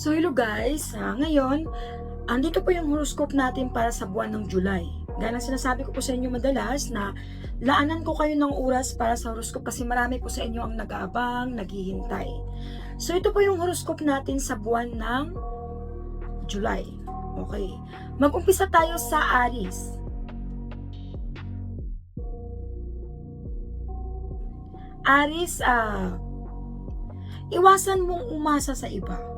So hello guys, ngayon, andito po yung horoscope natin para sa buwan ng July. Gaya ng sinasabi ko po sa inyo madalas na laanan ko kayo ng oras para sa horoscope kasi marami po sa inyo ang nag-aabang, naghihintay. So ito po yung horoscope natin sa buwan ng July. Okay, mag-umpisa tayo sa Aries. Aries, iwasan mong umasa sa iba.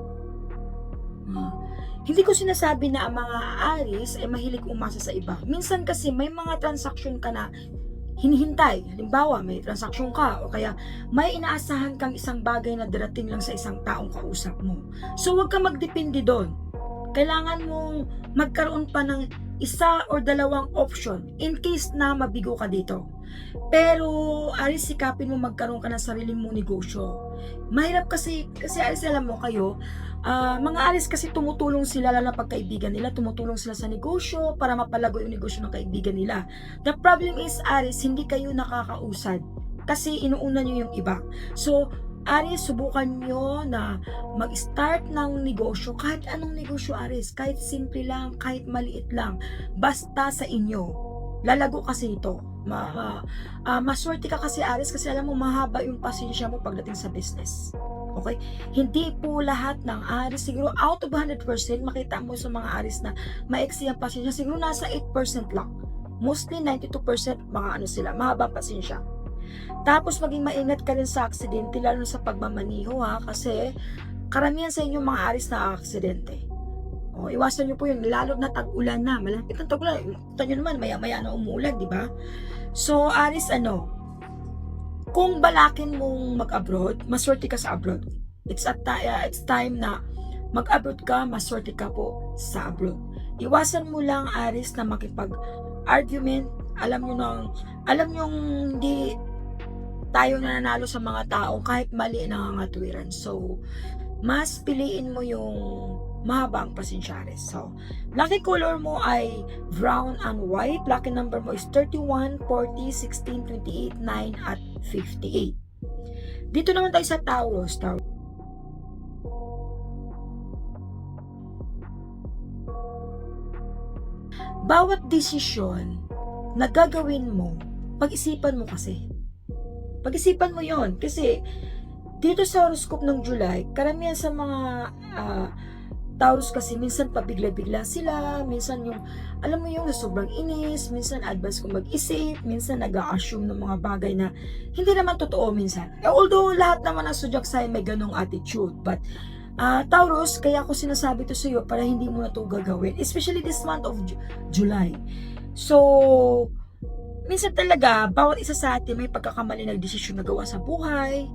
Hindi ko sinasabi na ang mga Aries ay mahilig umasa sa iba. Minsan kasi may mga transaksyon ka na hinihintay. Halimbawa, may transaksyon ka o kaya may inaasahan kang isang bagay na darating lang sa isang taong kausap mo. So huwag ka magdepende doon. Kailangan mong magkaroon pa ng isa or dalawang option in case na mabigo ka dito. Pero Aries, sikapin mo magkaroon ka ng sariling mong negosyo. Mahirap kasi Aries, alam mo kayo, mga Aries kasi tumutulong sila, lalo na pagkaibigan nila, tumutulong sila sa negosyo para mapalago yung negosyo ng kaibigan nila. The problem is, Aries, hindi kayo nakakausad kasi inuuna nyo yung iba. So, Aries, subukan nyo na mag-start ng negosyo, kahit anong negosyo, Aries, kahit simple lang, kahit maliit lang, basta sa inyo. Lalago kasi ito. Maswerte ka kasi, Aries, kasi alam mo, mahaba yung pasensya mo pagdating sa business. Okay? Hindi po lahat ng Aries, siguro out of 100%, makita mo sa mga Aries na maiksi ang pasensya, siguro nasa 8% lang. Mostly 92% mga ano sila, mahaba pasensya. Tapos maging maingat ka rin sa aksidente, lalo sa pagmamaniho kasi karamihan sa inyo mga Aries na aksidente. Iwasan nyo po yun, lalo na tag-ulan na, malapit ng tag-ulan, kita nyo naman, maya-maya na umuulan, di ba? So, Aries, kung balakin mong mag-abroad, maswerte ka sa abroad. It's time na mag-abroad ka, maswerte ka po sa abroad. Iwasan mo lang, Aries, na makipag-argument. Alam nyo hindi tayo nananalo sa mga tao kahit mali ang nangangatwiran. So, mas piliin mo yung mahabang pasensya, Aries. So, lucky color mo ay brown and white. Lucky number mo is 31, 40, 16, 28, 9, at 58. Dito naman tayo sa Taurus. Bawat desisyon na gagawin mo, pag-isipan mo kasi. Pag-isipan mo yon kasi dito sa horoscope ng July, karamihan sa mga Taurus kasi minsan pabigla-bigla sila, minsan yung, alam mo yung sobrang inis, minsan advance kong mag-isip, minsan nag-a-assume ng mga bagay na hindi naman totoo minsan. Although lahat naman ng zodiac sign may ganong attitude, but Taurus, kaya ako sinasabi to sa iyo para hindi mo na to gagawin, especially this month of July. So, minsan talaga, bawat isa sa atin may pagkakamali ng desisyon na gawa sa buhay,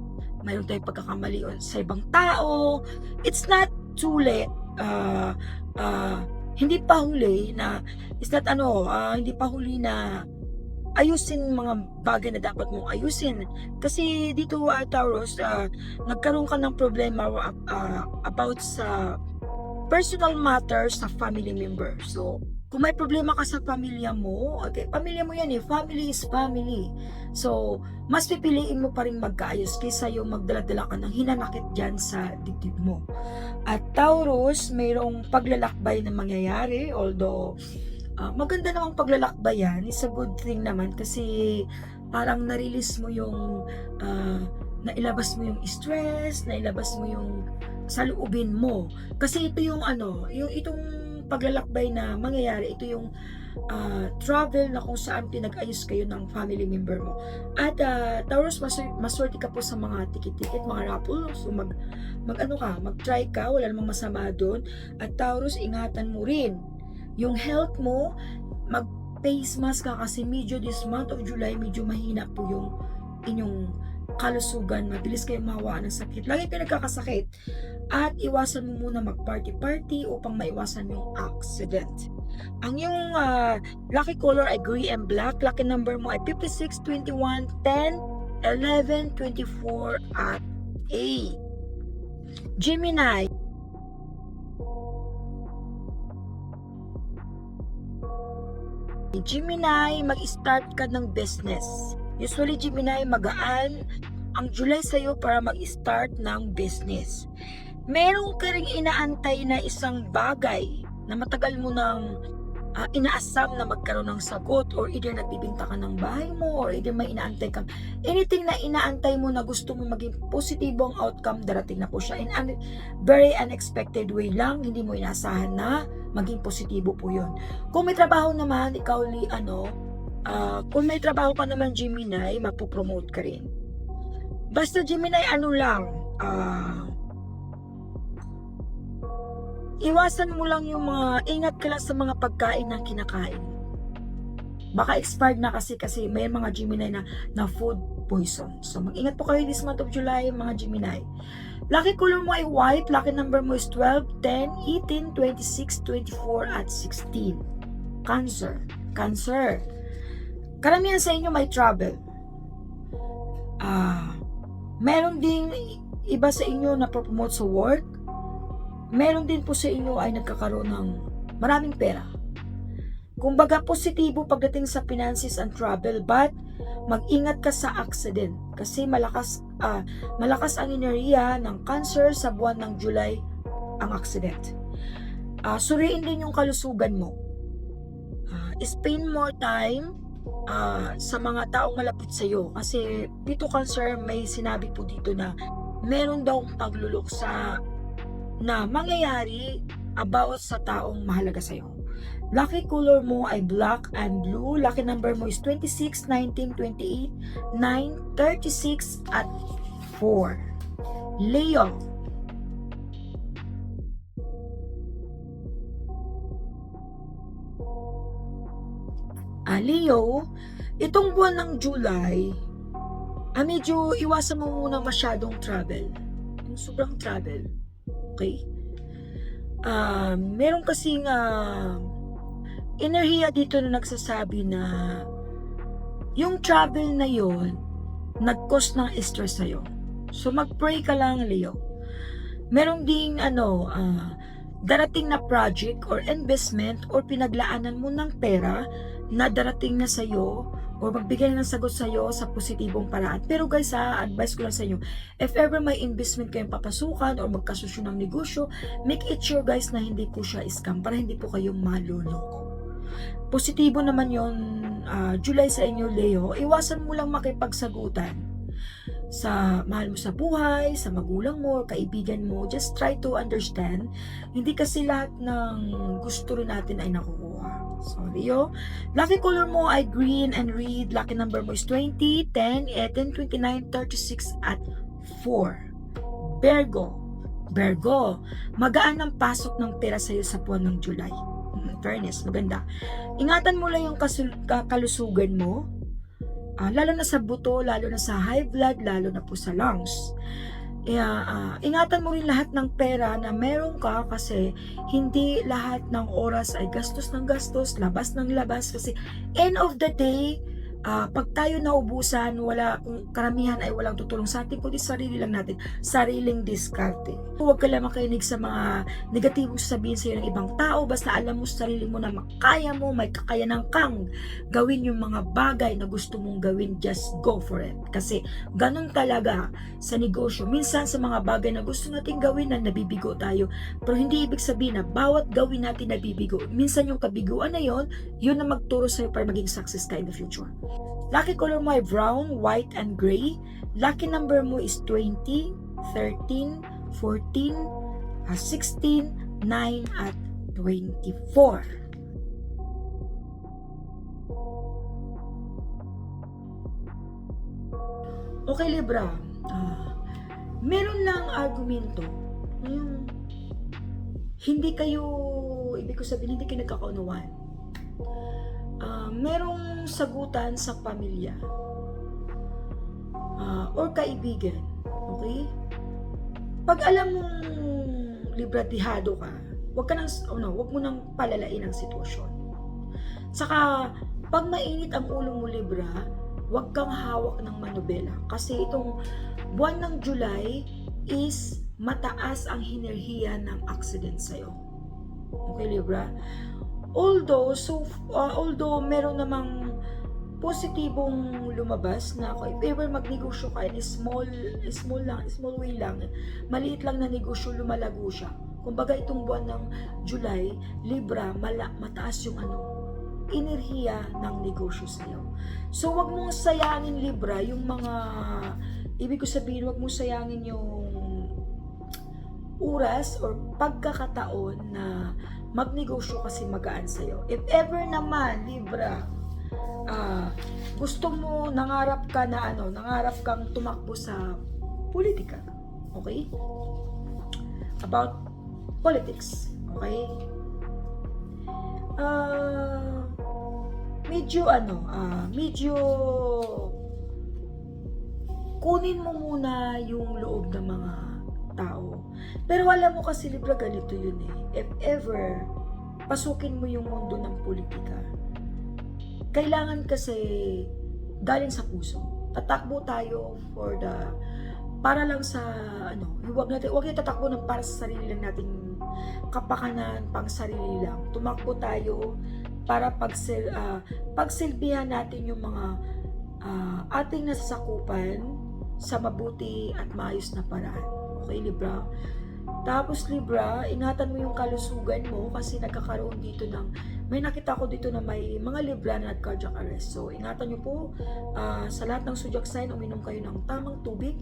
mayroon tayong pagkakamali sa ibang tao. It's not too late. Hindi pa huli na hindi pa huli na ayusin mga bagay na dapat mong ayusin. Kasi dito, Taurus, nagkaroon ka ng problema about sa personal matters sa family member. So, kung may problema ka sa pamilya mo, okay, pamilya mo yan family is family. So, mas pipiliin mo pa rin magkaayos kaysa yung magdala-dala ka ng hinanakit dyan sa dibdib mo. At Taurus, mayroong paglalakbay na mangyayari, although maganda namang paglalakbay yan, it's a good thing naman kasi parang na-release mo yung nailabas mo yung stress, nailabas mo yung saloobin mo. Kasi ito yung yung itong paglalakbay na mangyayari, ito yung travel na kung saan pinag-ayos kayo ng family member mo. At Taurus, maswerte ka po sa mga tikit-tikit, mga raffle. So mag-try ka, wala namang masama doon. At Taurus, ingatan mo rin yung health mo, mag-face mask ka kasi medyo this month of July, medyo mahina po yung inyong kalusugan, mabilis kayong mahawa ng sakit, lagi kayo nagkakasakit, at iwasan mo muna mag-party upang maiwasan yung accident. Ang yung lucky color ay gray and black. Lucky number mo ay 56, 21, 10, 11, 24, at 8. Gemini. Gemini, mag-start ka ng business. Usually, Gemini, magaan ang July sa'yo para mag-start ng business. meron ka ring inaantay na isang bagay na matagal mo nang inaasam na magkaroon ng sagot, or either nagbibinta ka ng bahay mo, or either may inaantay kang anything na inaantay mo na gusto mo maging positibong outcome, darating na po siya in a very unexpected way lang, hindi mo inaasahan na maging positibo po yun. Kung may trabaho naman ikaw kung may trabaho ka naman Gemini, mapopromote ka rin. Basta Gemini, iwasan mo lang yung ingat ka lang sa mga pagkain na kinakain. Baka expired na kasi may mga Gemini na food poison. So mag-ingat po kayo this month of July, mga Gemini. Lucky color mo ay white, lucky number mo is 12, 10, 18, 26, 24, at 16. Cancer. Karamihan sa inyo may travel. Meron ding iba sa inyo na promote sa work. Meron din po sa inyo ay nagkakaroon ng maraming pera. Kumbaga positibo pagdating sa finances and travel, but mag-ingat ka sa accident kasi malakas ang enerhiya ng Cancer sa buwan ng July ang accident. Suriin din yung kalusugan mo. Spend more time sa mga taong malapit sa iyo kasi dito Cancer may sinabi po dito na meron daw pagluluksa na mangyayari about sa taong mahalaga sa iyo. Lucky color mo ay black and blue. Lucky number mo is 26, 19, 28, 9, 36, at 4. Leo. Leo, itong buwan ng July, medyo iwasan mo muna masyadong travel. Yung sobrang travel. Okay? Meron kasing enerhiya dito na nagsasabi na yung travel na yon nag-cause ng stress sa'yo. So mag-pray ka lang, Leo. Meron ding darating na project or investment or pinaglaanan mo ng pera na darating na sa'yo or magbigay ng sagot sa'yo sa positibong paraan. Pero guys, advice ko lang sa inyo, if ever may investment kayong papasukan or magkasosyo ng negosyo, make it sure guys na hindi po siya scam para hindi po kayong maluloko. Positibo naman yon July sa inyo, Leo. Iwasan mo lang makipagsagutan sa mahal mo sa buhay, sa magulang mo, kaibigan mo. Just try to understand. Hindi kasi lahat ng gusto rin natin ay nakukuha. So, Leo, lucky color mo ay green and red. Lucky number mo is 20, 10, 18, 29, 36, at 4. Virgo, magaan ang pasok ng pera sa'yo sa buwan ng July. Fairness, maganda. Ingatan mo lang yung kalusugan mo. Lalo na sa buto, lalo na sa high blood, lalo na po sa lungs. Ingatan mo rin lahat ng pera na meron ka kasi hindi lahat ng oras ay gastos ng gastos, labas ng labas kasi end of the day, pag tayo naubusan, kung karamihan ay walang tutulong sa atin, kundi sarili lang natin, sariling diskarte. Huwag ka lang makinig sa mga negatibong sabihin sa'yo ng ibang tao, basta alam mo sa sarili mo na makaya mo, may kakayanan kang gawin yung mga bagay na gusto mong gawin, just go for it. Kasi ganun talaga sa negosyo. Minsan sa mga bagay na gusto natin gawin na nabibigo tayo, pero hindi ibig sabihin na bawat gawin natin nabibigo. Minsan yung kabiguan na yun na magturo sa'yo para maging success ka in the future. Lucky color mo ay brown, white, and gray. Lucky number mo is 20, 13, 14, 16, 9, at 24. Okay, Libra. Meron lang argumento. Yung hindi kayo, ibig ko sabihin, hindi kayo nagkakaunawaan. Merong sagutan sa pamilya or kaibigan. Okay? Pag alam mong libratihado ka, wag mo nang palalain ang sitwasyon. Saka, pag mainit ang ulo mo, Libra, wag kang hawak ng manobela. Kasi itong buwan ng July is mataas ang hinerhiya ng accident sa'yo. Okay, Libra? Although meron namang positibong lumabas na if ever magnegosyo ka, small way lang, maliit lang na negosyo, lumalago siya. Kumbaga itong buwan ng July, Libra, mataas yung enerhiya ng negosyo sa'yo. So wag mong sayangin, Libra, yung mga, ibig ko sabihin, wag mong sayangin yung oras or pagkakataon na magnegosyo kasi magaan sa'yo. If ever naman, Libra, gusto mo, nangarap kang tumakbo sa politika, okay? About politics, okay? Medyo kunin mo muna yung loob ng mga tao. Pero alam mo kasi, Libra, ganito yun eh. If ever pasukin mo yung mundo ng politika, kailangan kasi galing sa puso. Tatakbo tayo para lang sa huwag natin tatakbo ng para sa sarili lang nating kapakanan, pang sarili lang. Tumakbo tayo para pagsilbihan natin yung mga ating nasasakupan sa mabuti at maayos na paraan. Okay, Libra? Tapos, Libra, ingatan mo yung kalusugan mo kasi nagkakaroon dito may nakita ko dito na may mga Libra na cardiac arrest. So, ingatan nyo po, sa lahat ng zodiac sign, uminom kayo ng tamang tubig,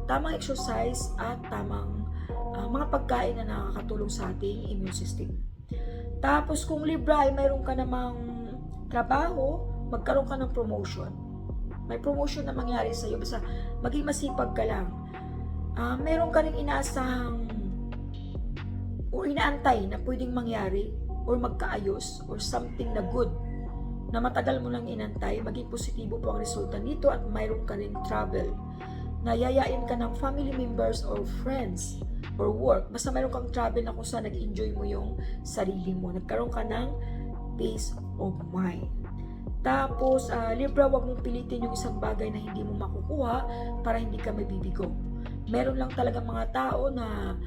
tamang exercise, at tamang mga pagkain na nakakatulong sa ating immune system. Tapos, kung Libra ay mayroon ka namang trabaho, magkaroon ka ng promotion. May promotion na mangyari sa'yo, basta maging masipag ka lang. Meron ka rin inaasahang o inaantay na pwedeng mangyari or magkaayos or something na good na matagal mo nang inantay, maging positibo po ang resulta nito at mayroon ka rin travel. Nayayain ka ng family members or friends or work. Basta mayroon kang travel na kung saan nag-enjoy mo yung sarili mo. Nagkaroon ka ng peace of mind. Tapos, Libra, wag mong pilitin yung isang bagay na hindi mo makukuha para hindi ka mabibigo. Meron lang talaga mga tao na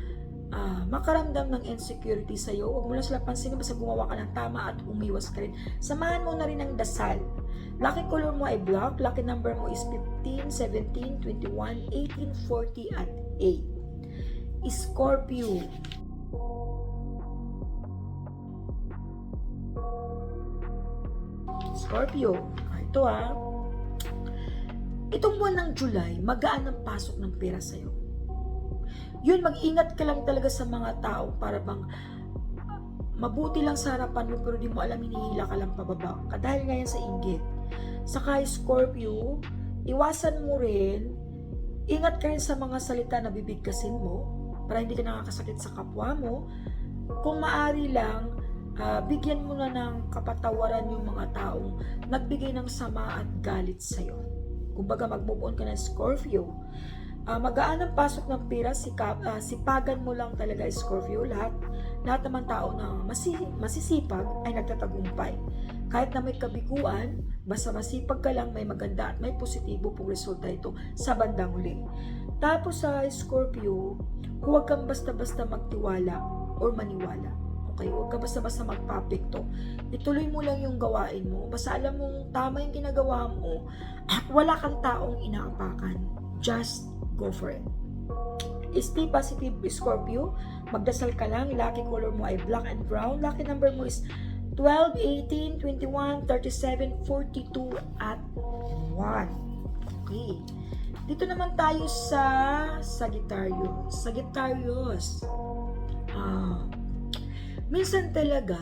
makaramdam ng insecurity sa'yo. Huwag mo lang sila pansinin, basta gumawa ka ng tama at umiwas ka rin. Samahan mo na rin ng dasal. Lucky color mo ay black. Lucky number mo is 15, 17, 21, 18, 40 at 8. Scorpio. Scorpio. Ito itong buwan ng July, magaan ang pasok ng pera sa'yo. Yun, mag-ingat ka lang talaga sa mga tao para bang mabuti lang sa harapan mo pero di mo alam, hinihila ka lang pababa. Dahil nga yan sa inggit. Saka Scorpio, iwasan mo rin, ingat ka rin sa mga salita na bibigkasin mo para hindi ka nakakasakit sa kapwa mo. Kung maaari lang, bigyan mo na ng kapatawaran yung mga taong nagbigay ng sama at galit sa'yo. Kumbaga, mag-move on ka ng Scorpio. Magaan ang pasok ng pera, sipagan mo lang talaga, Scorpio. Lahat naman tao na masisipag ay nagtatagumpay. Kahit na may kabiguan, basta masipag ka lang, may maganda at may positibo pong resulta ito sa bandang huli. Tapos sa Scorpio, huwag kang basta-basta magtiwala or maniwala. Okay, huwag ka basta-basta magpapekto. Ituloy mo lang yung gawain mo. Basta alam mong tama yung ginagawa mo at wala kang taong inaapakan. Just go for it. Stay positive, Scorpio. Magdasal ka lang. Lucky color mo ay black and brown. Lucky number mo is 12, 18, 21, 37, 42, at 1. Okay. Dito naman tayo sa Sagittarius. Sagittarius. Minsan talaga,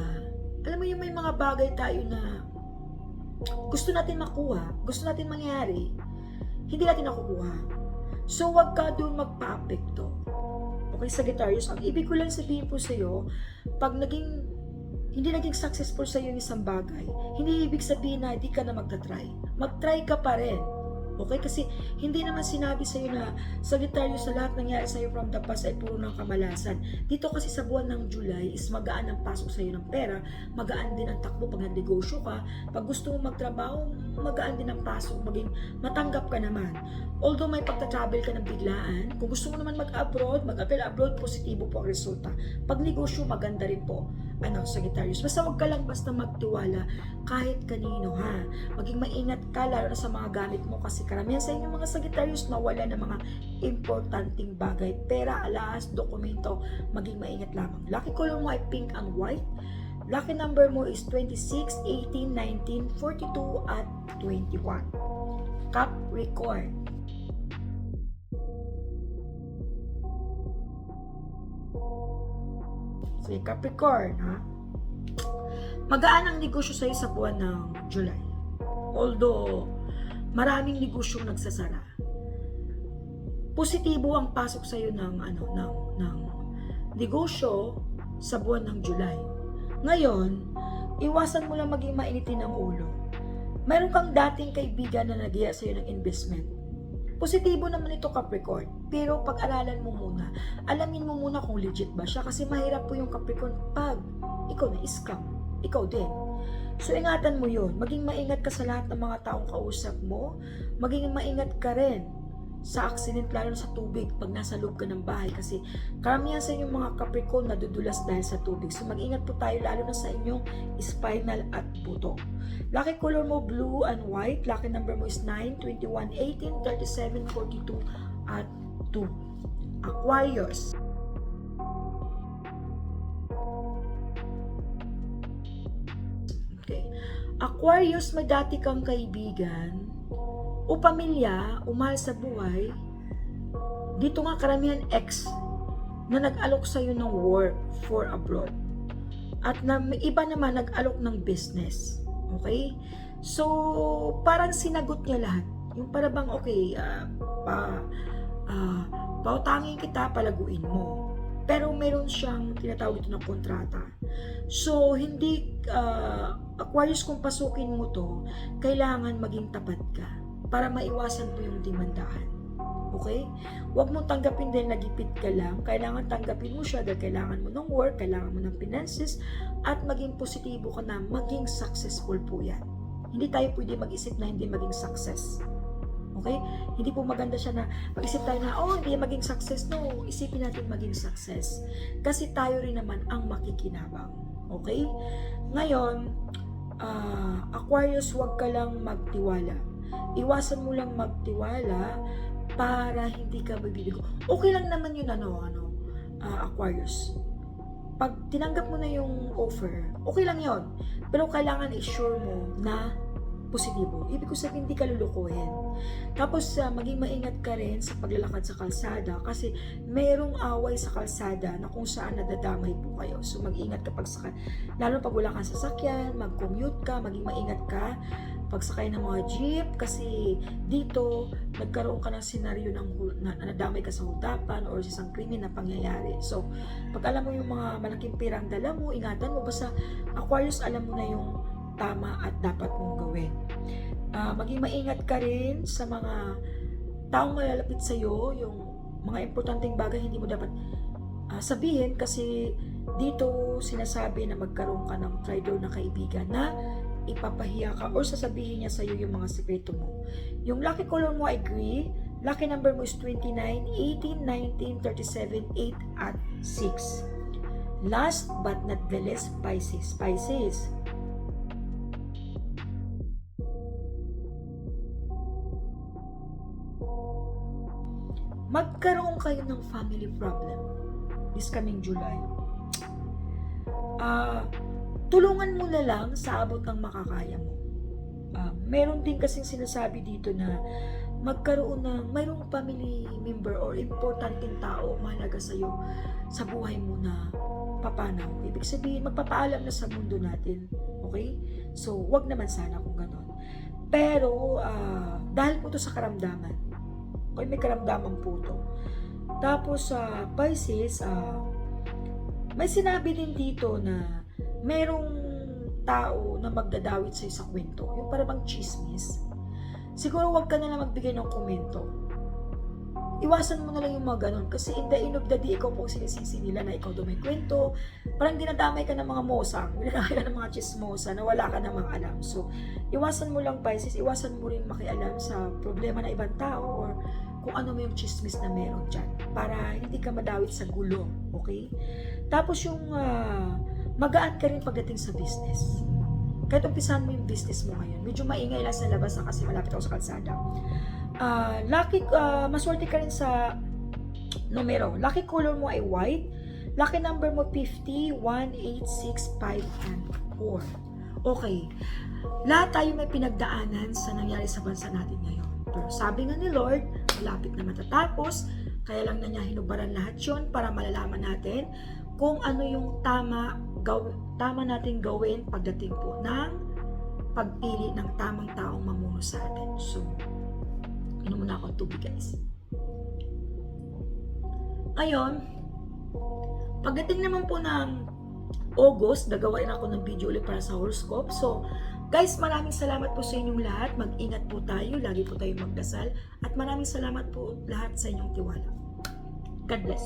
alam mo yung may mga bagay tayo na gusto natin makuha, gusto natin mangyari, hindi natin nakukuha. So, wag ka doon magpa-apekto. Okay, Sagittarius, ang ibig ko lang sabihin po sa'yo, pag hindi naging successful sa'yo yung isang bagay, hindi ibig sabihin na hindi ka na magta-try. Mag-try ka pa rin. Okay? Kasi hindi naman sinabi sa'yo na Sagittarius sa lahat nangyari sa'yo from the past ay puro ng kamalasan. Dito kasi sa buwan ng July is magaan ang pasok sa'yo ng pera, magaan din ang takbo pag nag-negosyo ka, pag gusto mo magtrabaho, magaan din ang pasok, maging matanggap ka naman. Although may pagta-travel ka ng biglaan, kung gusto mo naman mag-abroad, mag-apply abroad, positibo po ang resulta. Pag negosyo, maganda rin po. Sagittarius. Basta wag ka lang basta magtiwala kahit kanino, ha. Maging maingat ka lalo na sa mga gamit mo kasi karamihan sa inyo mga Sagittarius nawala ng mga importanteng bagay, pera, alahas, dokumento. Maging maingat lamang. Lucky color mo ay pink and white. Lucky number mo is 26, 18, 19, 42 at 21. Capricorn. Sige, Capricorn, ha? Magaan ang negosyo sa'yo sa buwan ng July. Although, maraming negosyong nagsasara. Positibo ang pasok sa'yo ng negosyo sa buwan ng July. Ngayon, iwasan mo lang maging mainitin ng ulo. Mayroon kang dating kaibigan na nag-iya sa'yo ng investment. Positibo naman ito, Capricorn. Pero pag-aralan mo muna, alamin mo muna kung legit ba siya kasi mahirap po yung Capricorn pag ikaw na-scam. Ikaw din. So, ingatan mo yun. Maging maingat ka sa lahat ng mga taong kausap mo. Maging maingat ka rin sa accident, lalo sa tubig pag nasa loob ka ng bahay kasi karamihan sa inyong mga Capricorn nadudulas dahil sa tubig. So, mag-ingat po tayo lalo na sa inyong spinal at buto. Lucky color mo blue and white. Lucky number mo is 9, 21, 18, 37, 42 at 2. Aquarius. Okay. Aquarius, may dati kang kaibigan o pamilya o mahal sa buhay. Dito nga karamihan ex na nag-alok sa'yo ng work for abroad. At may iba naman nag-alok ng business. Okay? So, parang sinagot niya lahat. Yung para bang, okay, pautangin kita, palaguin mo. Pero meron siyang tinatawag ito ng kontrata. So, hindi, Aquarius, kung pasukin mo to, kailangan maging tapat ka para maiwasan po yung demandahan. Okay? Huwag mong tanggapin din nagipit ka lang. Kailangan tanggapin mo siya dahil kailangan mo ng work, kailangan mo ng finances, at maging positibo ka na maging successful po yan. Hindi tayo pwede mag-isip na hindi maging success. Okay? Hindi po maganda siya na mag-isip tayo na, hindi maging success. No, isipin natin maging success. Kasi tayo rin naman ang makikinabang. Okay? Ngayon, Aquarius, huwag ka lang magtiwala. Iwasan mo lang magtiwala para hindi ka mabibigo. Okay lang naman yun, Aquarius. Pag tinanggap mo na yung offer, okay lang yun. Pero kailangan i-sure mo na positibo. Ibig ko sabihin, hindi ka lulukuhin. Tapos, maging maingat ka rin sa paglalakad sa kalsada kasi mayroong away sa kalsada na kung saan nadadamay po kayo. So, mag-ingat ka lalo pag wala kang sasakyan, mag-commute ka, maging maingat ka pagsakay ng mga jeep kasi dito nagkaroon ka ng senaryo na nadamay ka sa huldapan or sa isang krimen na pangyayari. So, pag alam mo yung mga malaking pirang dala mo, ingatan mo. Basta Aquarius, alam mo na yung tama at dapat mong gawin. Maging maingat ka rin sa mga taong malalapit sa iyo, yung mga importanteng bagay hindi mo dapat sabihin kasi dito sinasabi na magkaroon ka ng traitor na kaibigan na ipapahiya ka or sasabihin niya sa iyo yung mga sekreto mo. Yung lucky color mo ay gray, lucky number mo is 29, 18, 19, 37, 8 at 6. Last but not the least, Pisces. Magkaroon kayo ng family problem this coming July. Tulungan mo na lang sa abot ng makakaya mo. Meron din kasing sinasabi dito na mayroong family member or importanteng tao mahalaga sa'yo sa buhay mo na papanaw. Ibig sabihin, magpapaalam na sa mundo natin. Okay? So, wag naman sana kung ganon. Pero, dahil po ito sa karamdaman, okay, may karamdaman po ito. Tapos, Pisces, may sinabi din dito na merong tao na magdadawit sa'yo sa kwento. Yung parang chismis. siguro wag ka na lang magbigay ng komento. Iwasan mo na lang yung mga ganun. Kasi in the end of the day, ikaw po sinisisi nila na ikaw daw may kwento. Parang dinadamay ka ng mga mosang, dinadamay ka ng mga chismosa na wala ka namang alam. So, iwasan mo lang, Pisces, iwasan mo rin makialam sa problema ng ibang tao or kung ano mo yung chismis na meron dyan. Para hindi ka madawit sa gulo, okay? Tapos yung magaan ka rin pagdating sa business. Kahit umpisahan mo yung business mo ngayon, medyo maingay lang sa labas kasi malapit ako sa kalsada. Maswerte ka rin sa numero. Lucky color mo ay white. Lucky number mo 50, 1, 8, 6, 5, and 4. Okay. Lahat tayo may pinagdaanan sa nangyari sa bansa natin ngayon. Pero sabi nga ni Lord, malapit na matatapos. Kaya lang na niya hinubaran lahat yun para malalaman natin kung ano yung tama nating gawin pagdating po ng pagpili ng tamang taong mamuno sa atin. So, inom muna akong tubig, guys. Ngayon, pagdating naman po ng August, gagawain ako ng video ulit para sa horoscope. So, guys, maraming salamat po sa inyong lahat. Mag-ingat po tayo. Lagi po tayong magdasal. At maraming salamat po lahat sa inyong tiwala. God bless.